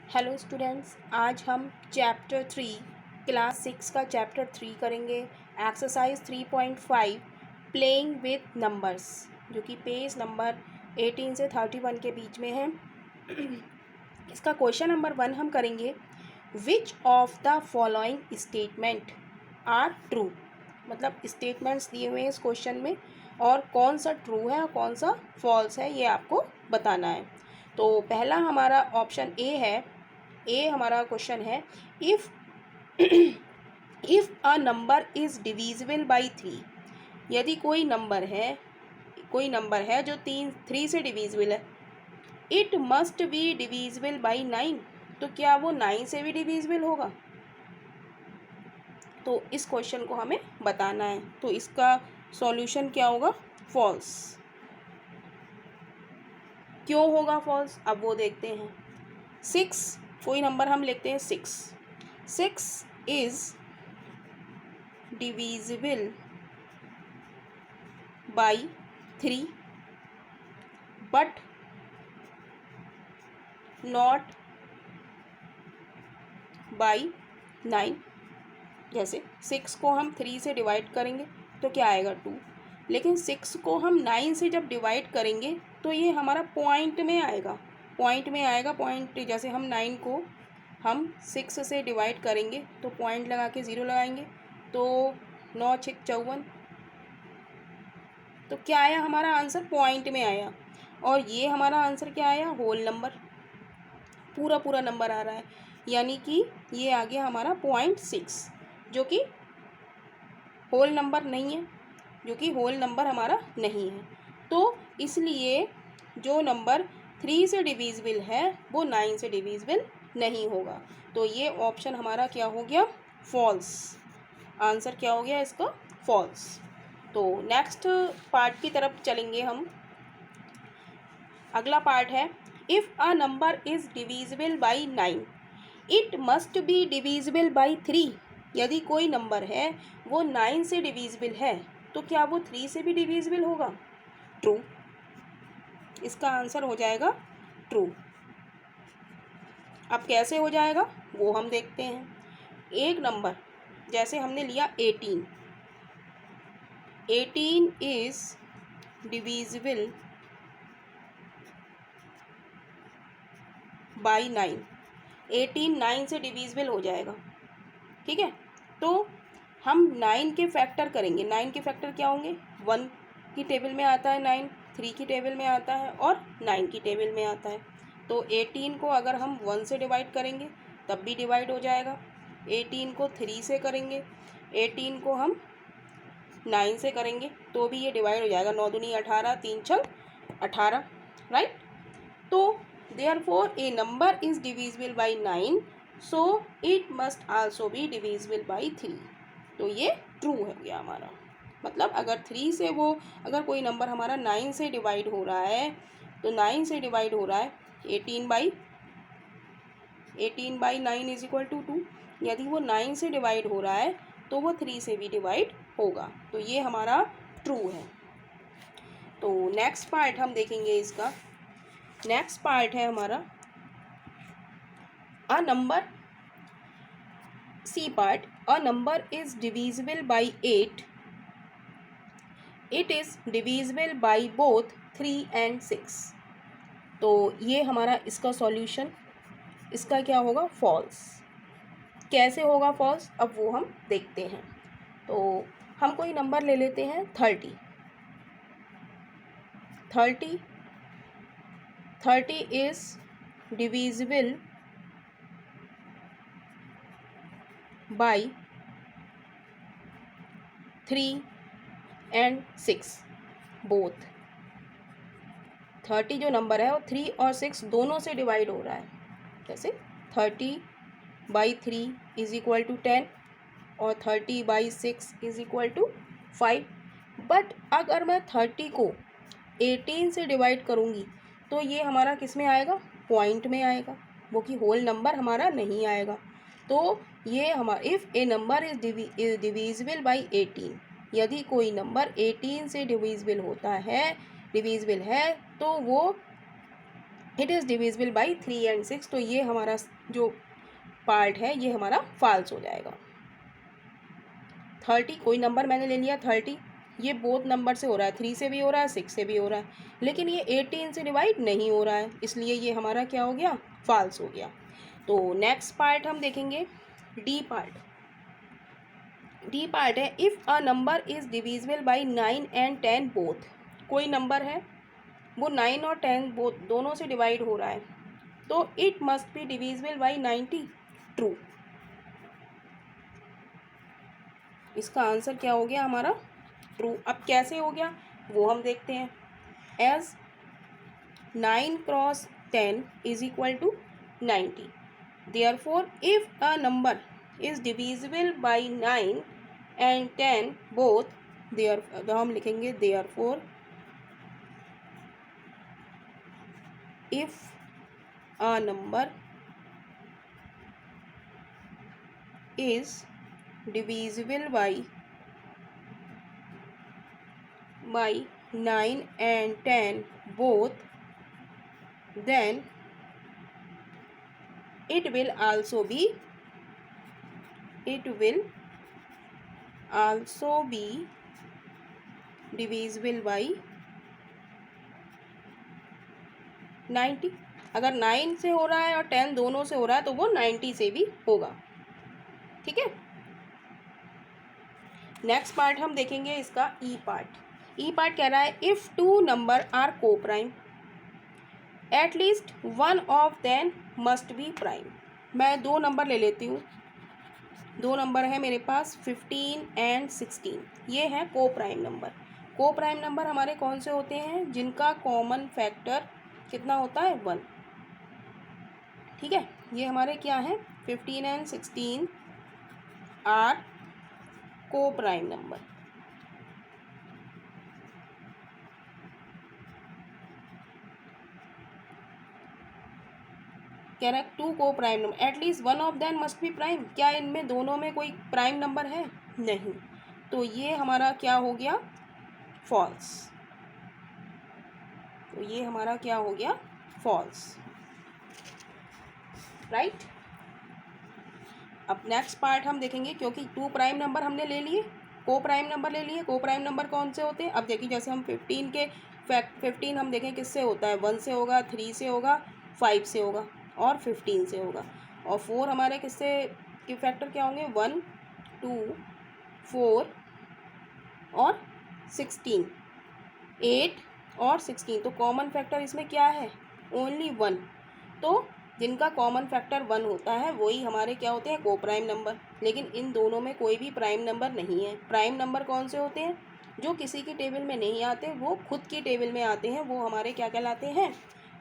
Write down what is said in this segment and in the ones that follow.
Hello students, आज हम chapter 3 class 6 का चैप्टर 3 करेंगे। एक्सरसाइज 3.5 प्लेइंग विथ नंबर्स, जो कि पेज नंबर 18 से 31 के बीच में है। इसका क्वेश्चन नंबर 1 हम करेंगे, which of the following statement are true. मतलब स्टेटमेंट्स दिए हुए हैं इस क्वेश्चन में और कौन सा ट्रू है और कौन सा फॉल्स है ये आपको बताना है। तो पहला हमारा ऑप्शन ए हमारा क्वेश्चन है, if if a number is divisible by 3। यदि कोई नंबर है जो 3 से डिविजिबल है, it must be divisible by 9। तो क्या वो 9 से भी डिविजिबल होगा? तो इस क्वेश्चन को हमें बताना है। तो इसका सॉल्यूशन क्या होगा? फॉल्स। क्यों होगा फॉल्स, अब वो देखते हैं। 6, कोई नंबर हम लिखते हैं 6 is divisible by 3 but not by 9। जैसे 6 को हम 3 से डिवाइड करेंगे तो क्या आएगा 2, लेकिन 6 को हम 9 से जब डिवाइड करेंगे तो ये हमारा पॉइंट में आएगा। पॉइंट जैसे हम 9 को हम 6 से डिवाइड करेंगे तो पॉइंट लगा के 0 लगाएंगे तो 9 6 54। तो क्या आया हमारा आंसर? पॉइंट में आया। और ये हमारा आंसर क्या आया? होल नंबर, पूरा नंबर आ रहा है, यानी कि ये आ गया हमारा 0.6, जो कि होल नंबर नहीं है, तो इसलिए जो नंबर 3 से डिविजिबल है वो 9 से डिविजिबल नहीं होगा। तो ये ऑप्शन हमारा क्या हो गया? फॉल्स। आंसर क्या हो गया इसका? फॉल्स। तो नेक्स्ट पार्ट की तरफ चलेंगे हम। अगला पार्ट है, if a number is divisible by 9 it must be divisible by 3। यदि कोई नंबर है वो 9 से डिविजिबल है तो क्या वो 3 से भी डिविजिबल होगा? ट्रू। इसका आंसर हो जाएगा ट्रू। अब कैसे हो जाएगा वो हम देखते हैं। एक नंबर जैसे हमने लिया 18 इज़ डिविजिबल बाई 9। 18 9 से डिविजिबल हो जाएगा, ठीक है। तो हम 9 के फैक्टर करेंगे। 9 के फैक्टर क्या होंगे? 1 की टेबल में आता है 9, 3 की टेबल में आता है और 9 की टेबल में आता है। तो 18 को अगर हम 1 से डिवाइड करेंगे तब भी डिवाइड हो जाएगा। 18 को 3 से करेंगे, 18 को हम 9 से करेंगे तो भी ये डिवाइड हो जाएगा। 9 दूनी 18, 3 छंग 18, राइट। तो therefore a number is divisible by 9 so it must also be divisible by 3। तो ये ट्रू हो गया हमारा। मतलब अगर कोई नंबर हमारा 9 से डिवाइड हो रहा है तो 9 से डिवाइड हो रहा है 18 बाई 9 इज इक्वल टू 2। यदि वो 9 से डिवाइड हो रहा है तो वो 3 से भी डिवाइड होगा। तो ये हमारा ट्रू है। तो नेक्स्ट पार्ट हम देखेंगे इसका। नेक्स्ट पार्ट है हमारा a number, C part, a number is divisible by 8 it is divisible by both 3 and 6। तो ये हमारा इसका सॉल्यूशन, इसका क्या होगा? फॉल्स। कैसे होगा फॉल्स, अब वो हम देखते हैं। तो हम कोई नंबर ले लेते हैं 30 is divisible by 3 and 6 both. 30 जो नंबर है वो 3 और 6 दोनों से डिवाइड हो रहा है। जैसे 30/3 इज इक्वल टू 10 और 30/6 इज इक्वल टू 5। बट अगर मैं 30 को 18 से डिवाइड करूँगी तो ये हमारा किस में आएगा? पॉइंट में आएगा, वो कि होल नंबर हमारा नहीं आएगा। तो ये हमारा if a number is divisible by 18, यदि कोई नंबर 18 से डिविजिबल है तो वो it is divisible by 3 and 6, तो ये हमारा जो पार्ट है ये हमारा फॉल्स हो जाएगा। 30 कोई नंबर मैंने ले लिया 30, ये बोथ नंबर से हो रहा है, 3 से भी हो रहा है 6 से भी हो रहा है, लेकिन ये 18 से डिवाइड नहीं हो रहा है, इसलिए ये हमारा क्या हो गया, फॉल्स हो गया। तो नेक्स्ट पार्ट हम देखेंगे डी पार्ट। डी पार्ट है if a number is divisible by 9 and 10 both, कोई नंबर है वो 9 और 10 बोथ दोनों से डिवाइड हो रहा है, तो it must be divisible by 90, true. इसका आंसर क्या हो गया हमारा, ट्रू। अब कैसे हो गया वो हम देखते हैं। As 9 cross 10 is equal to 90, therefore if a number is divisible by 9 and 10 both, there हम लिखेंगे देयरफॉर इफ अ नंबर is divisible by 9 and 10 both, then it will also be divisible by 90। अगर 9 से हो रहा है और 10 दोनों से हो रहा है तो वो 90 से भी होगा, ठीक है। नेक्स्ट पार्ट हम देखेंगे इसका ई पार्ट। ई पार्ट कह रहा है इफ़ टू नंबर आर को prime at least one of them must be prime. मैं दो नंबर ले लेती हूँ, दो नंबर है मेरे पास 15 एंड 16, ये है को प्राइम नंबर। को प्राइम नंबर हमारे कौन से होते हैं, जिनका कॉमन फैक्टर कितना होता है 1, ठीक है। ये हमारे क्या है 15 एंड 16 आर को प्राइम नंबर। कह रहा है टू को prime number at least one of them must be prime, क्या इनमें दोनों में कोई प्राइम नंबर है, नहीं, तो ये हमारा क्या हो गया फॉल्स। तो ये हमारा क्या हो गया फॉल्स, राइट। अब नेक्स्ट पार्ट हम देखेंगे, क्योंकि टू प्राइम नंबर हमने ले लिए, को प्राइम नंबर ले लिए। को प्राइम नंबर कौन से होते हैं, अब देखिए जैसे हम 15 के 15 हम देखें किससे होता है, 1 से होगा, 3 से होगा, 5 से होगा और 15 से होगा। और 4 हमारे किससे के फैक्टर क्या होंगे 1, 2, 4 और 16, 8 और 16। तो कॉमन फैक्टर इसमें क्या है ओनली 1, तो जिनका कॉमन फैक्टर 1 होता है वही हमारे क्या होते हैं को प्राइम नंबर। लेकिन इन दोनों में कोई भी प्राइम नंबर नहीं है। प्राइम नंबर कौन से होते हैं, जो किसी की टेबल में नहीं आते, वो खुद की टेबल में आते हैं, वो हमारे क्या कहलाते हैं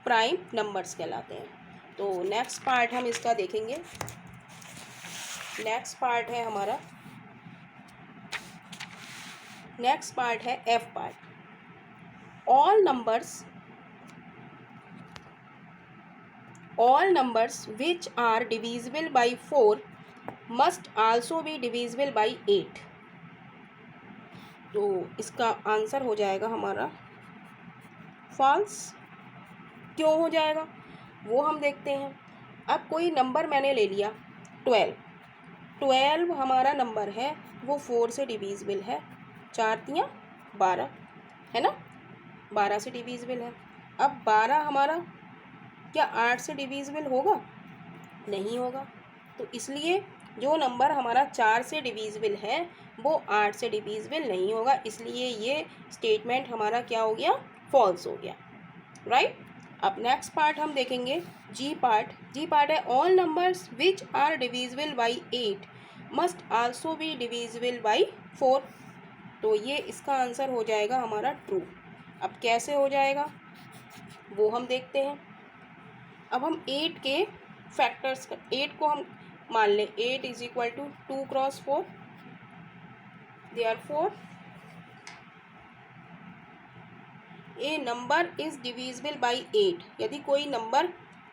प्राइम नंबर्स कहलाते हैं। तो नेक्स्ट पार्ट हम इसका देखेंगे। नेक्स्ट पार्ट है हमारा, नेक्स्ट पार्ट है F part. all numbers which are divisible by 4 must also be divisible by 8। तो इसका आंसर हो जाएगा हमारा फॉल्स। क्यों हो जाएगा वो हम देखते हैं। अब कोई नंबर मैंने ले लिया 12 हमारा नंबर है, वो 4 से डिविजिबल है, 4 तियाँ 12 है ना, 12 से डिविजिबल है। अब 12 हमारा क्या 8 से डिविजिबल होगा, नहीं होगा, तो इसलिए जो नंबर हमारा 4 से डिविजिबल है वो 8 से डिविजिबल नहीं होगा, इसलिए ये स्टेटमेंट हमारा क्या हो गया फॉल्स हो गया, राइट। अब नेक्स्ट पार्ट हम देखेंगे जी पार्ट। जी पार्ट है all numbers which are divisible by 8 must also be divisible by 4। तो ये इसका आंसर हो जाएगा हमारा ट्रू। अब कैसे हो जाएगा वो हम देखते हैं। अब हम 8 के फैक्टर्स 8 को हम मान लें 8 is equal to 2 cross 4, therefore a number is divisible by 8। यदि कोई नंबर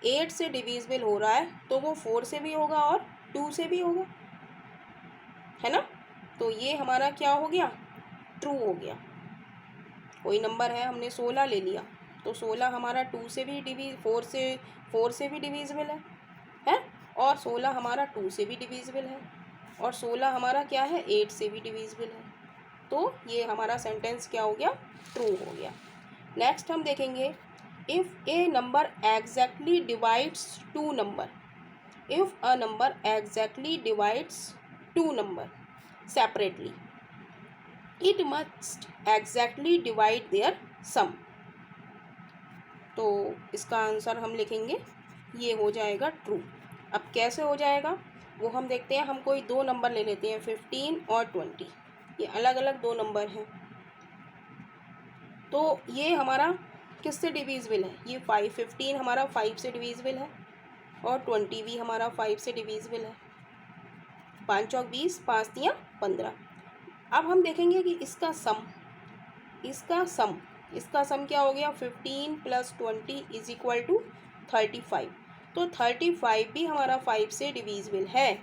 8 से डिविजिबल हो रहा है तो वो 4 से भी होगा और 2 से भी होगा, है ना। तो ये हमारा क्या हो गया ट्रू हो गया। कोई नंबर है हमने 16 ले लिया, तो 16 हमारा 2 से भी 4 से भी डिविजिबल है और 16 हमारा 2 से भी डिविजिबल है और 16 हमारा क्या है 8 से भी डिविजिबल है। तो ये हमारा सेंटेंस क्या हो गया, ट्रू हो गया। नेक्स्ट हम देखेंगे, if a number exactly divides two number, if a number exactly divides two number separately, it must exactly divide their sum. तो इसका आंसर हम लिखेंगे, ये हो जाएगा ट्रू। अब कैसे हो जाएगा वो हम देखते हैं। हम कोई दो नंबर ले लेते हैं, 15 और 20, ये अलग अलग दो नंबर हैं। तो ये हमारा किससे डिविजिबल है, ये 15 हमारा 5 से डिविजिबल है और 20 भी हमारा 5 से डिविजिबल है। 5 चौक 20, 5 तियाँ 15। अब हम देखेंगे कि इसका सम क्या हो गया, 15 + 20 = 35। तो 35 भी हमारा 5 से डिविजिबल है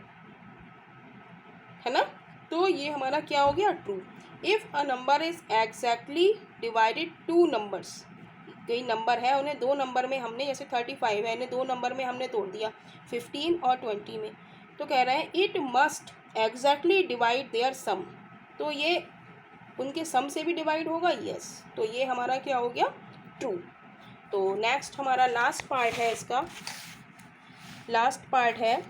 ना। तो ये हमारा क्या हो गया, true. If a number is exactly divided two numbers, कई नंबर है उन्हें दो नंबर में हमने, जैसे 35 है इन्हें दो नंबर में हमने तोड़ दिया, 15 और 20 में, तो कह रहे हैं it must exactly divide their sum. तो ये उनके सम से भी डिवाइड होगा, यस। तो ये हमारा क्या हो गया, ट्रू। तो नेक्स्ट हमारा लास्ट पार्ट है, इसका लास्ट पार्ट है,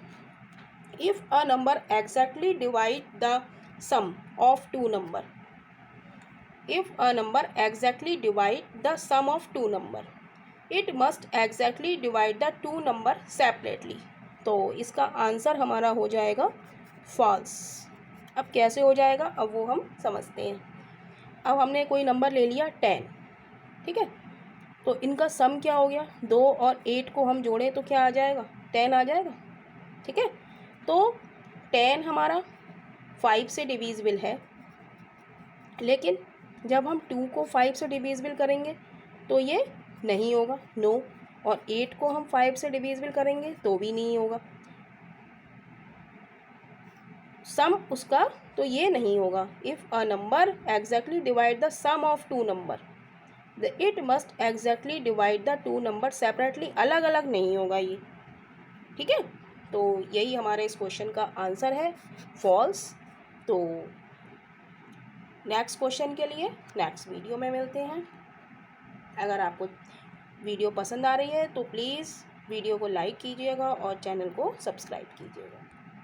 if a number exactly divide the sum of two number, if a number exactly divide the sum of two number, it must exactly divide the two number separately। तो इसका answer हमारा हो जाएगा false. अब कैसे हो जाएगा, अब वो हम समझते हैं। अब हमने कोई नंबर ले लिया 10, ठीक है। तो इनका सम क्या हो गया, 2 और 8 को हम जोड़ें तो क्या आ जाएगा, 10 आ जाएगा, ठीक है। तो 10 हमारा 5 से डिविजिबल है, लेकिन जब हम 2 को 5 से डिविजिबल करेंगे तो ये नहीं होगा, नो। और 8 को हम 5 से डिविजिबल करेंगे तो भी नहीं होगा सम उसका, तो ये नहीं होगा। If a number exactly divide the sum of two number, it must exactly divide the two number separately, अलग अलग नहीं होगा ये, ठीक है। तो यही हमारे इस क्वेश्चन का आंसर है, फॉल्स। तो नेक्स्ट क्वेश्चन के लिए नेक्स्ट वीडियो में मिलते हैं। अगर आपको वीडियो पसंद आ रही है तो प्लीज़ वीडियो को लाइक कीजिएगा और चैनल को सब्सक्राइब कीजिएगा।